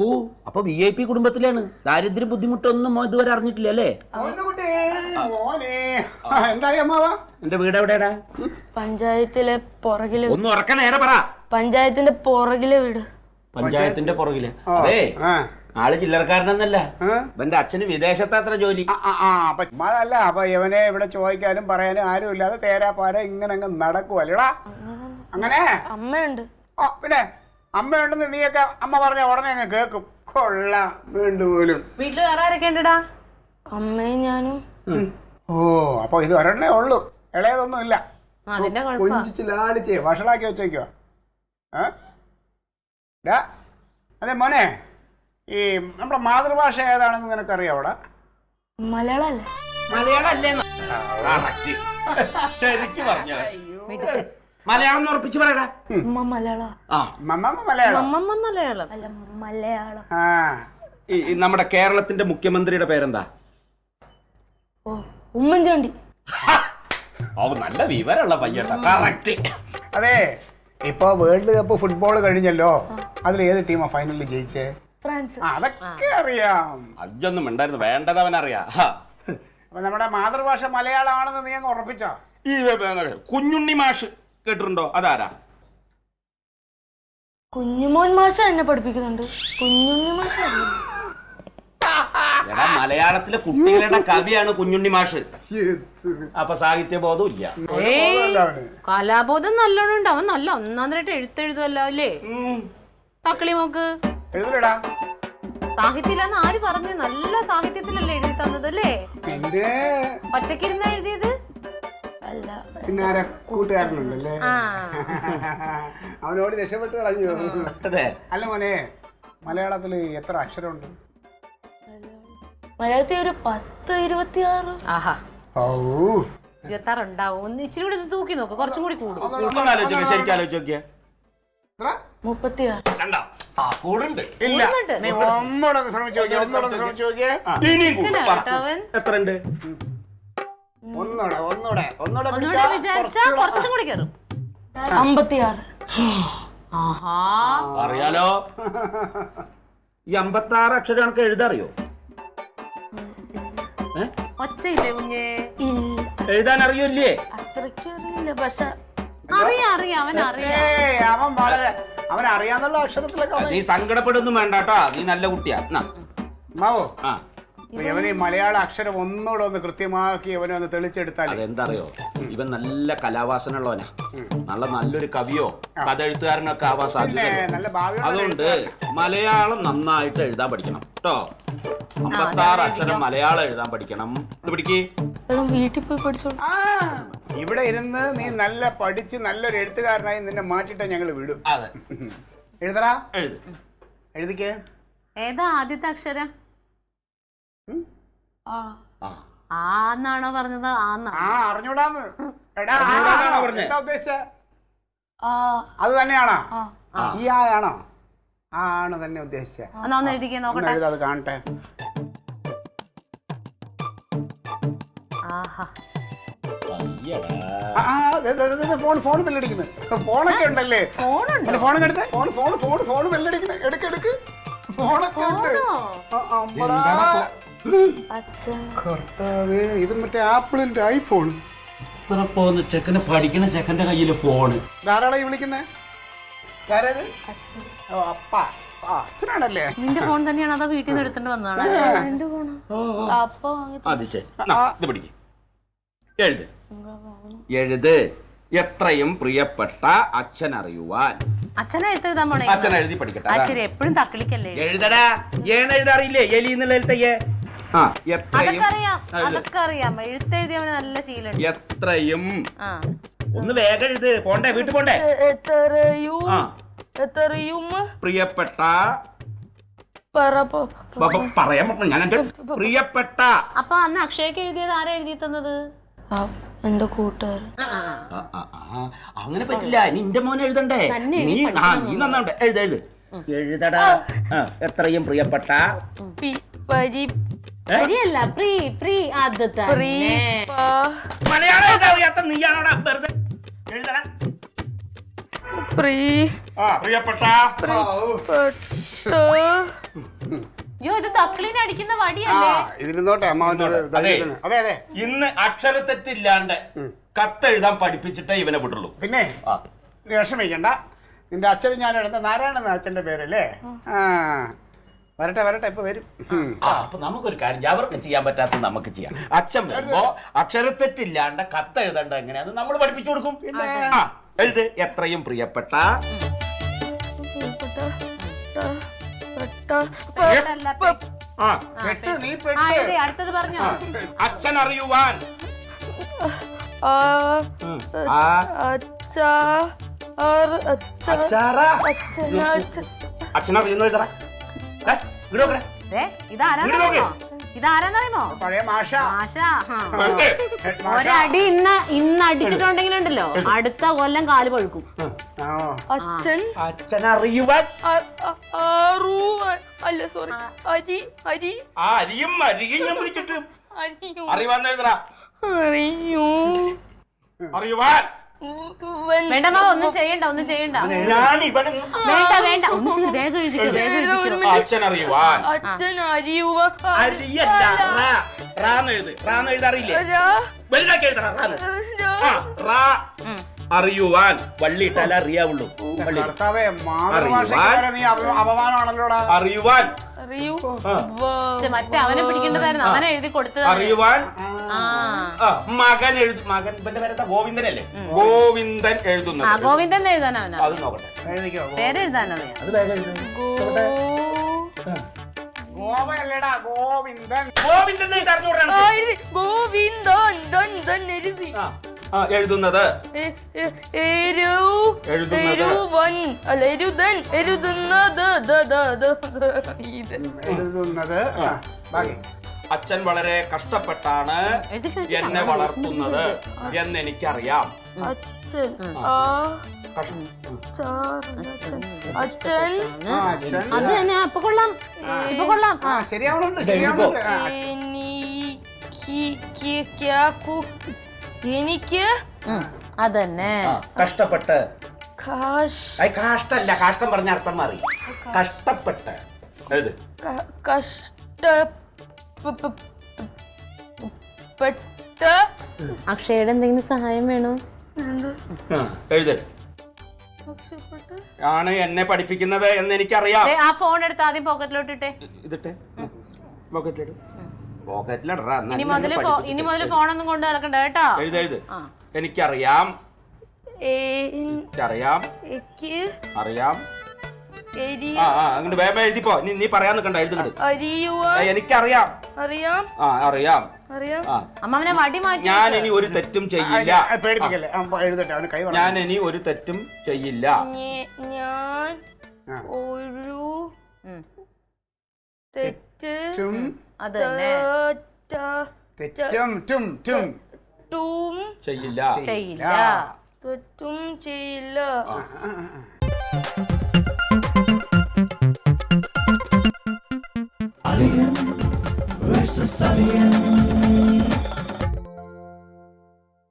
ഓ അപ്പൊ VIP കുടുംബത്തിലാണ്. ദാരിദ്ര്യ ബുദ്ധിമുട്ടൊന്നും ഇതുവരെ അറിഞ്ഞിട്ടില്ല അല്ലേ? എന്തായി അമ്മാവാ? എന്റെ വീട് എവിടെയാടാ? പഞ്ചായത്തിലെ പുറകില്. ഒന്ന് ഉറക്ക നേരെ പറ. പഞ്ചായത്തിന്റെ പുറകിലെ വീട്. പഞ്ചായത്തിന്റെ പുറകില്. അതെ, ആള് ചില്ലറക്കാരനൊന്നല്ല. ഇവന്റെ അച്ഛന് വിദേശത്ത് അത്ര ജോലി. അതല്ല, അപ്പൊ ഇവനെ ഇവിടെ ചോദിക്കാനും പറയാനും ആരും ഇല്ലാതെ തേരാപ്പാര ഇങ്ങനെ അങ്ങ് നടക്കുവല്ലേടാ? അങ്ങനെ അമ്മയുണ്ട്. പിന്നെ അമ്മയുണ്ടെന്ന് നീയൊക്കെ അമ്മ പറഞ്ഞ ഉടനെ അങ്ങ് കേക്കും. കൊള്ളാം. വീണ്ടും പോലും വീട്ടില് വേറെ ആരൊക്കെ ഉണ്ടടാ? അമ്മയും ഞാനും. ഓ, അപ്പൊ ഇത് ഒരെണ്ണേ ഉള്ളൂ, ഇളയതൊന്നും ഇല്ല. കൊഞ്ചിച്ച് ലാളിച്ചേ വഷളാക്കി വെച്ചേക്കോ. അതെ മോനെ, ഈ നമ്മുടെ മാതൃഭാഷ ഏതാണെന്ന് നിനക്കറിയാവോടാ? മലയാളം അല്ലേ? മലയാളം അല്ലേ? ശരിക്കും പറഞ്ഞ മലയാളം ഉറപ്പിച്ചു പറയടാ. മലയാളം. നമ്മുടെ കേരളത്തിന്റെ മുഖ്യമന്ത്രിയുടെ പേരെന്താ? ഉമ്മൻചാണ്ടി. നല്ല വിവരമുള്ള പയ്യട്ടാ. കറക്റ്റ്. അതെ, ഇപ്പൊ വേൾഡ് കപ്പ് ഫുട്ബോൾ കഴിഞ്ഞല്ലോ. അതിൽ ഏത് ടീമാ ഫൈനലിൽ ജയിച്ചേ? ഫ്രാൻസ്. അതൊക്കെ അറിയാം. അതൊന്നും ഉണ്ടായിരുന്നു, വേണ്ടത് അവനറിയാം. അപ്പൊ നമ്മുടെ മാതൃഭാഷ മലയാളമാണെന്ന് നീ അങ്ങ് ഉറപ്പിച്ചോ? ഈ കുഞ്ഞുണ്ണി മാഷ് കേട്ടിട്ടുണ്ടോ? അതാരാ? കുഞ്ഞുമോൻ മാഷ എന്നെ പഠിപ്പിക്കുന്നുണ്ട്. കുഞ്ഞുണ്ണി മാഷ എടാ, മലയാളത്തിലെ കുട്ടികളുടെ കവിയാണ് കുഞ്ഞുണ്ണി മാഷ്. അപ്പൊ സാഹിത്യബോധം ഇല്ല. കലാബോധം നല്ലോണം ഉണ്ട്. അവൻ നല്ല ഒന്നാന്തരായിട്ട് എഴുത്തെഴുതുമല്ലോ അല്ലേ? തക്കളി മോക്ക് എഴുതൂടാ. സാഹിത്യമില്ലെന്ന് ആര് പറഞ്ഞു? നല്ല സാഹിത്യത്തിലല്ലേ എഴുതി തന്നത് അല്ലേ? ഒറ്റക്കിരുന്ന എഴുതിയത് അല്ല, പിന്നെ ആരാ കൂട്ടുകാരനുണ്ടല്ലേ? അവനോട് രക്ഷപ്പെട്ട് കളഞ്ഞു. അല്ല മോനെ, മലയാളത്തില് എത്ര അക്ഷരമുണ്ട്? മലയാളത്തിൽ ഒരു 10-26. ആഹാ, ഓ, 26 ഉണ്ടാവും. ഒന്ന് ഇച്ചിരി കൂടി തൂക്കി നോക്ക്, കുറച്ചും കൂടി കൂടും. ശരിക്കും ആലോചിച്ച് നോക്കിയേ. 36. ഇല്ല, നീ ഒന്നോടെ ശ്രമിച്ചു നോക്കിയേ. എത്ര ഉണ്ട്? ഒന്നോടെ വിചാരിച്ചാ കുറച്ചും കൂടി കയറും. 56. ആഹാ, അറിയാലോ. ഈ 56 അക്ഷരം കണക്ക് എഴുതാറിയോ? ഒച്ചയില്ലേ കുഞ്ഞേ? എഴുതാൻ അറിയൂല്ലേ? അത്രയ്ക്ക് അറിയില്ല, പക്ഷെ അറിയാം. അവൻ അറിയാന്നുള്ള അക്ഷരത്തിലൊക്കെ. നീ സങ്കടപ്പെടുന്നു വേണ്ട കേട്ടോ, നീ നല്ല കുട്ടിയാ. മാവോ, ഇവന് ഈ മലയാള അക്ഷരം ഒന്നുകൂടെ ഒന്ന് കൃത്യമാക്കി ഇവനെ ഒന്ന് തെളിച്ചെടുത്താൽ. അതെന്താ അറിയോ, ഇവൻ നല്ല കലാവാസനയുള്ളവനാ. നല്ലൊരു കവിയോ കഥ എഴുത്തുകാരനൊക്കെ ആവാൻ സാധ്യത. അതുകൊണ്ട് മലയാളം നന്നായിട്ട് എഴുതാൻ പഠിക്കണം കേട്ടോ. 56 അക്ഷരം മലയാളം എഴുതാൻ പഠിക്കണം. ഇത് പിടിക്ക്. വീട്ടിൽ പോയി പഠിച്ചോളൂ. ഇവിടെ ഇരുന്ന് നീ നല്ല പഠിച്ച് നല്ലൊരു എഴുത്തുകാരനായി നിന്നെ മാറ്റിട്ട് ഞങ്ങൾ വിടും. അതെ, എഴുതടാ. എഴുതിക്കേ. ഏതാ ആദ്യത്തെ അക്ഷരം? ആന്നാണോ പറഞ്ഞത്? അറിഞ്ഞൂടാന്ന്. എന്താ ഉദ്ദേശിച്ച? അത് തന്നെയാണോ? ഈ ആണോ? ആണ് തന്നെ ഉദ്ദേശിച്ച. എഴുതിക്കേ നോക്കട്ടെ. അത് കാണട്ടെ. ഫോൺ ബെല്ലടിക്കുന്നു. ഫോണൊക്കെ ഉണ്ടല്ലേ? ഫോണൊക്കെ എടുത്ത്. ഫോൺ ബെല്ലടിക്കുന്നു. എടുക്ക്. ഫോണൊക്കെ ഉണ്ട്. കർത്താവേ, ഇത് മറ്റേ ആപ്പിളിന്റെ ഐഫോൺ. ഇത്ര പോകുന്ന ചെക്കനെ പഠിക്കണ ചെക്കന്റെ കയ്യില് ഫോണ്. ധാരാളായി വിളിക്കുന്നേ. അച്ഛനാണല്ലേ? നിന്റെ ഫോൺ തന്നെയാണ് അതോ വീട്ടിൽ നിന്ന് എടുത്തിട്ട് വന്നതാണ്? എന്റെ ഫോണ്. അത് ശരി. ഇത് പിടിക്ക്. എഴുത്. എത്രയും പ്രിയപ്പെട്ട അച്ഛൻ അറിയുവാൻ. അച്ഛനെ എഴുതാൻ പോണേ. അച്ഛൻ എഴുതി പഠിക്കട്ടെ. ശരി, എപ്പോഴും തക്കളിക്കല്ലേ എഴുതടാ. എഴുതാറിയില്ലേ? എലി എന്നുള്ള എഴുത്തയ്യേ. അതൊക്കെ അറിയാം. എഴുത്തെഴുതിയവന് നല്ല ശീലം. എത്രയും ഒന്ന് വേഗം എഴുത്. പോണ്ടേ, വീട്ടിൽ പോണ്ടേ? എത്രയും പ്രിയപ്പെട്ട. പറയാൻ ഞാൻ എന്റെ പ്രിയപ്പെട്ട. അപ്പൊ അന്ന് അക്ഷയ്ക്ക് എഴുതിയത് ആരാ എഴുതി തന്നത്? എന്റെ കൂട്ടുകാരൻ. അങ്ങനെ പറ്റില്ല. നിന്റെ മോനെ എഴുതണ്ടേ? നീ നന്നാവണ്ടേ? എഴുതടാ. എത്രയും പ്രിയപ്പെട്ട. മലയാളം എഴുതാറിയാത്ത നീയാണോടാ വെറുതെ എഴുതടാ. പ്രിയപ്പെട്ട അയ്യോ ഇത് തക്കളീനെ അടിക്കുന്ന ആ വടിയല്ലേ? ഇതിലിന്നോട്ടെ അമ്മാവൻ്റെ ഒരു ധൈര്യത്തിന്. അതെ അതെ. ഇന്ന് അക്ഷരത്തെറ്റില്ലാണ്ട് കത്തെഴുതാൻ പഠിപ്പിച്ചിട്ടേ ഇവനെ വിട്ടുള്ളൂ. പിന്നെ ആ നീ വിഷമിക്കണ്ട, നിന്റെ അച്ഛൻ ഞാൻ എടുത്ത നാരായണൻ അച്ഛൻ്റെ പേരല്ലേ? ആ വരട്ടെ വരട്ടെ, ഇപ്പൊ വരും. അപ്പൊ നമുക്കൊരു കാര്യം ചെയ്യാം, അവർക്ക് ചെയ്യാൻ പറ്റാത്ത നമുക്ക് ചെയ്യാം. അച്ഛൻ വരുമ്പോ അക്ഷരത്തെറ്റില്ലാണ്ട് കത്തെഴുതണ്ട എങ്ങനെയാന്ന് നമ്മൾ പഠിപ്പിച്ചു കൊടുക്കും. ആ എഴുത്. എത്രയും പ്രിയപ്പെട്ട ആ പെട്ട് നീ ആ പെട്ട്. എഴുതി, അടുത്തത് പറഞ്ഞോ. അച്ഛൻ അറിയുവാൻ. അച്ഛനറിയുന്നു എഴുതറ. ഇതാരാന്നറിയുമോ? ഇതാരാന്നറിയുമോ? പഴയ മാഷ. ആശ. ഒരടി ഇന്ന് അടിച്ചിട്ടുണ്ടെങ്കിലുണ്ടല്ലോ അടുത്ത കൊല്ലം കാല് പഴുക്കും. അച്ഛൻ അച്ഛനറിയുവാൻ. അല്ല സോറി, അരി അരി ആ അരിയും അരിയും ഞാൻ വിളിച്ചിട്ട് അറിയൂ അറിയുവാൻ എഴുതറ. അറിയൂ അറിയുവാൻ. വേണ്ട മാ, ഒന്നും ചെയ്യണ്ട, ഒന്നും ചെയ്യണ്ട. ഞാൻ ഇവനെ വേണ്ട വേണ്ട, ഒന്നും ചെയ്യ, വേഗം എഴുതിക്കോ, വേഗം എഴുതിക്കോ. അച്ഛനറിയുവാൻ. അച്ഛൻ അറിയുവ അരിയല്ല റാന്ന് എഴുത്. റാന്ന് എഴുതാറിയില്ലേ? വലുതാക്കി എഴുതറ. റാ അറിയുവാൻ. വള്ളി ഇട്ടാലേ അറിയാവുള്ളൂ. ഭർത്താവേ, മാതൃഭാഷക്കാരെ നീ അപമാനമാണല്ലോടാ. അറിയുവാൻ. അറിയൂ പക്ഷെ മറ്റേ അവനെ പിടിക്കേണ്ടതായിരുന്നു, അവനെ എഴുതി കൊടുത്തത്. അറിയുവാൻ. ആ മകൻ എഴുതും. മകൻ ഇവന്റെ പേരെന്താ? ഗോവിന്ദനല്ലേ? ഗോവിന്ദൻ എഴുതുന്നത്. ആ ഗോവിന്ദൻ എഴുതാൻ അവനാ. അത് നോക്കട്ടെ. എഴുതിക്കോ. പേരെഴുതാനറിയാം. അത് വേഗം എഴുതും. ഗോവയല്ലേടാ, ഗോവിന്ദൻ. ഗോവിന്ദൻ അറിഞ്ഞൂടാണ് ഗോവിന്ദൻ ദൻ ദൻ എഴുതി എഴുതുന്നത്. എരുവൻ അല്ല എരുതൻ എരുതുന്നത് എഴുതുന്നത്. ബാക്കി അച്ഛൻ വളരെ കഷ്ടപ്പെട്ടാണ് എന്നെ വളർത്തുന്നത് എന്നെനിക്കറിയാം. അച്ഛൻ അച്ഛൻ അത് തന്നെ. ഇപ്പൊ കൊള്ളാം, ഇപ്പൊ കൊള്ളാം. ശരിയാവണുണ്ട്, ശരിയാവണുണ്ട്. എനിക്ക് അതന്നെ. കഷ്ടപ്പെട്ട്. കഷ്ട കാഷ്ടല്ല, കാഷ്ടം പറഞ്ഞ അർത്ഥം മാറി. കഷ്ടപ്പെട്ട് എഴുത്. അക്ഷയുടെ എന്തെങ്കിലും സഹായം വേണോ? എഴുത്. ആണ് എന്നെ പഠിപ്പിക്കുന്നത് എന്ന് എനിക്കറിയാം. ആ ഫോൺ എടുത്ത് ആദ്യം പോക്കറ്റിലോട്ടിട്ടെ. ഇതിട്ടെ പോക്കറ്റിലിടും. പോക്കറ്റിലിടറാ. ഇനി മുതൽ ഫോണൊന്നും കൊണ്ട് നടക്കണ്ട കേട്ടോ. എഴുത് എഴുത്. എനിക്കറിയാം. അറിയാം. അറിയാം. അങ്ങോട്ട് വേഗം എഴുതിപ്പോ. നീ പറയാൻ നിൽക്കണ്ട, എഴുതുന്നുണ്ട്. എനിക്കറിയാം. അറിയാം. അറിയാം. അമ്മാവനെ വടി മാറ്റി. ഞാൻ ഇനി ഒരു തെറ്റും ചെയ്യില്ല. പേടിപ്പിക്കല്ലേ, എഴുതട്ടെ. അവന് കൈ ഞാൻ ഇനി ഒരു തെറ്റും ചെയ്യില്ല. ഞാൻ ഒരു തെറ്റും അതന്നെ ചെയ്യില്ല. ചെയ്യില്ല. തെറ്റും ചെയ്യില്ല. Alien versus Alien.